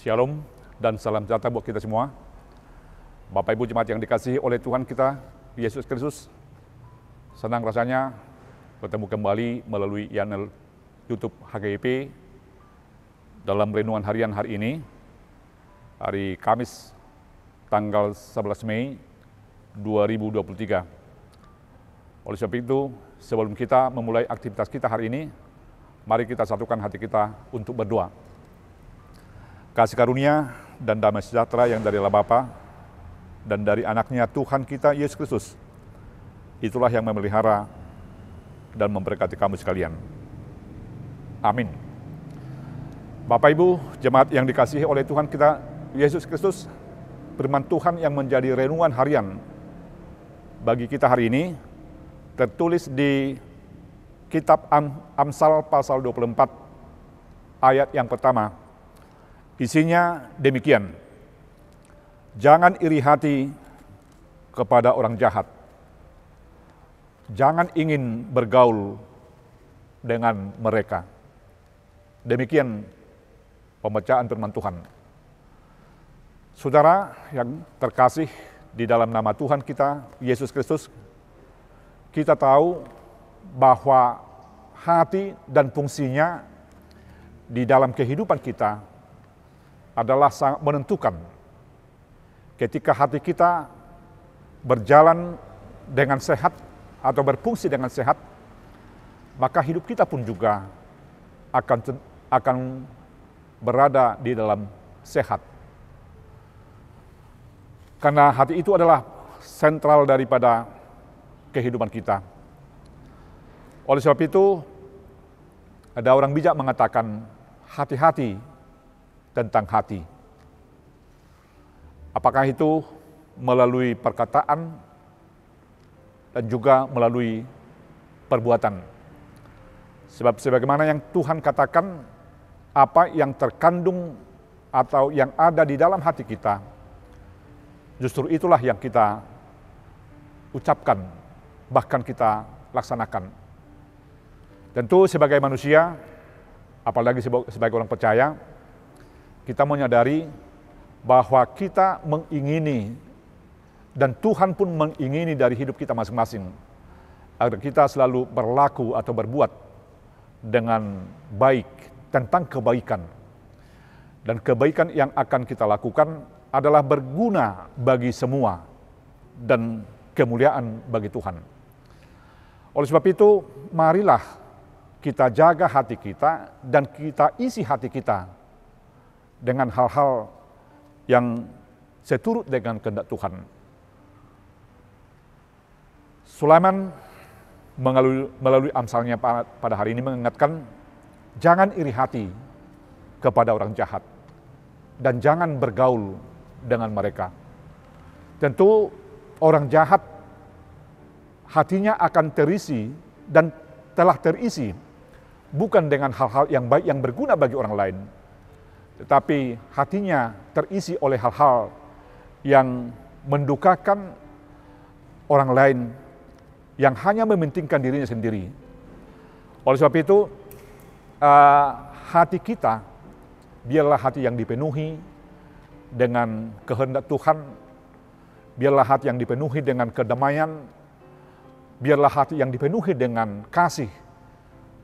Shalom dan salam sejahtera buat kita semua. Bapak Ibu jemaat yang dikasihi oleh Tuhan kita, Yesus Kristus. Senang rasanya bertemu kembali melalui channel YouTube HGIP dalam renungan harian hari ini, hari Kamis tanggal 11 Mei 2023. Oleh sebab itu, sebelum kita memulai aktivitas kita hari ini, mari kita satukan hati kita untuk berdoa. Kasih karunia dan damai sejahtera yang dari Allah Bapa dan dari anaknya Tuhan kita Yesus Kristus, itulah yang memelihara dan memberkati kamu sekalian. Amin. Bapak Ibu, jemaat yang dikasihi oleh Tuhan kita Yesus Kristus, firman Tuhan yang menjadi renungan harian bagi kita hari ini tertulis di kitab Amsal pasal 24 ayat yang pertama. Isinya demikian: jangan iri hati kepada orang jahat, jangan ingin bergaul dengan mereka. Demikian pembacaan firman Tuhan. Saudara yang terkasih di dalam nama Tuhan kita Yesus Kristus, kita tahu bahwa hati dan fungsinya di dalam kehidupan kita adalah sangat menentukan. Ketika hati kita berjalan dengan sehat atau berfungsi dengan sehat, maka hidup kita pun juga akan berada di dalam sehat. Karena hati itu adalah sentral daripada kehidupan kita. Oleh sebab itu, ada orang bijak mengatakan, hati-hati tentang hati. Apakah itu melalui perkataan dan juga melalui perbuatan. Sebab sebagaimana yang Tuhan katakan, apa yang terkandung atau yang ada di dalam hati kita, justru itulah yang kita ucapkan, bahkan kita laksanakan. Tentu sebagai manusia, apalagi sebagai orang percaya, kita menyadari bahwa kita mengingini dan Tuhan pun mengingini dari hidup kita masing-masing agar kita selalu berlaku atau berbuat dengan baik tentang kebaikan. Dan kebaikan yang akan kita lakukan adalah berguna bagi semua dan kemuliaan bagi Tuhan. Oleh sebab itu, marilah kita jaga hati kita dan kita isi hati kita dengan hal-hal yang seturut dengan kehendak Tuhan. Sulaiman melalui amsalnya pada hari ini mengingatkan, jangan iri hati kepada orang jahat dan jangan bergaul dengan mereka. Tentu orang jahat hatinya akan terisi dan telah terisi bukan dengan hal-hal yang baik yang berguna bagi orang lain, tetapi hatinya terisi oleh hal-hal yang mendukakan orang lain yang hanya mementingkan dirinya sendiri. Oleh sebab itu, hati kita biarlah hati yang dipenuhi dengan kehendak Tuhan, biarlah hati yang dipenuhi dengan kedamaian, biarlah hati yang dipenuhi dengan kasih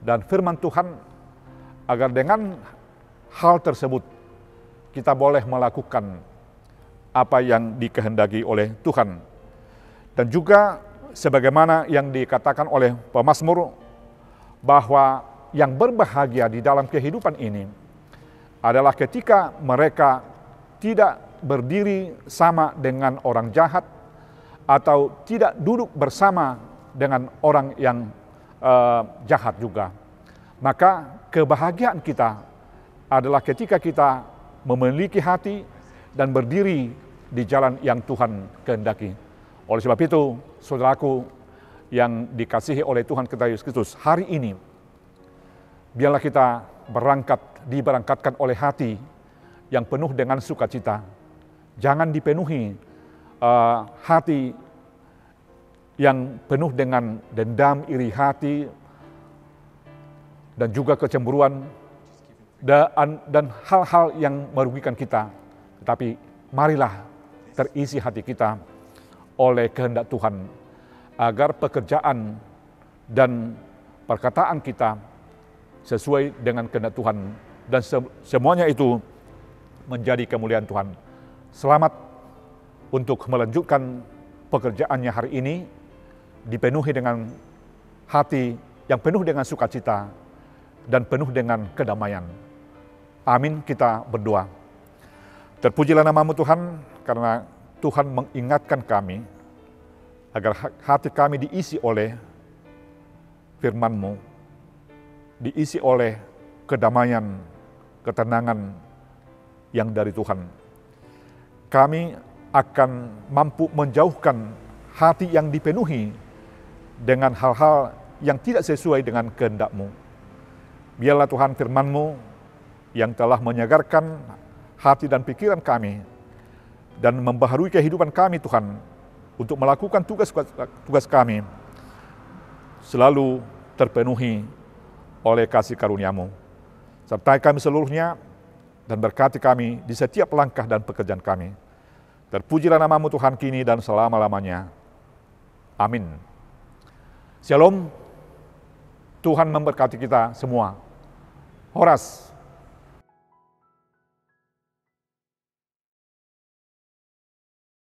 dan firman Tuhan, agar dengan hal tersebut kita boleh melakukan apa yang dikehendaki oleh Tuhan. Dan juga sebagaimana yang dikatakan oleh pemazmur, bahwa yang berbahagia di dalam kehidupan ini adalah ketika mereka tidak berdiri sama dengan orang jahat atau tidak duduk bersama dengan orang yang jahat juga. Maka kebahagiaan kita adalah ketika kita memiliki hati dan berdiri di jalan yang Tuhan kehendaki. Oleh sebab itu, saudaraku yang dikasihi oleh Tuhan kita Yesus Kristus, hari ini biarlah kita diberangkatkan oleh hati yang penuh dengan sukacita. Jangan dipenuhi hati yang penuh dengan dendam, iri hati, dan juga kecemburuan. dan hal-hal yang merugikan kita. Tetapi marilah terisi hati kita oleh kehendak Tuhan, agar pekerjaan dan perkataan kita sesuai dengan kehendak Tuhan, dan semuanya itu menjadi kemuliaan Tuhan. Selamat untuk melanjutkan pekerjaannya hari ini, dipenuhi dengan hati yang penuh dengan sukacita dan penuh dengan kedamaian. Amin, kita berdoa. Terpujilah namamu Tuhan, karena Tuhan mengingatkan kami agar hati kami diisi oleh firman-Mu, diisi oleh kedamaian, ketenangan yang dari Tuhan. Kami akan mampu menjauhkan hati yang dipenuhi dengan hal-hal yang tidak sesuai dengan kehendak-Mu. Biarlah Tuhan firman-Mu yang telah menyegarkan hati dan pikiran kami dan membaharui kehidupan kami Tuhan, untuk melakukan tugas kami selalu terpenuhi oleh kasih karunia-Mu. Sertai kami seluruhnya dan berkati kami di setiap langkah dan pekerjaan kami. Terpujilah namamu Tuhan kini dan selama-lamanya. Amin. Shalom. Tuhan memberkati kita semua. Horas.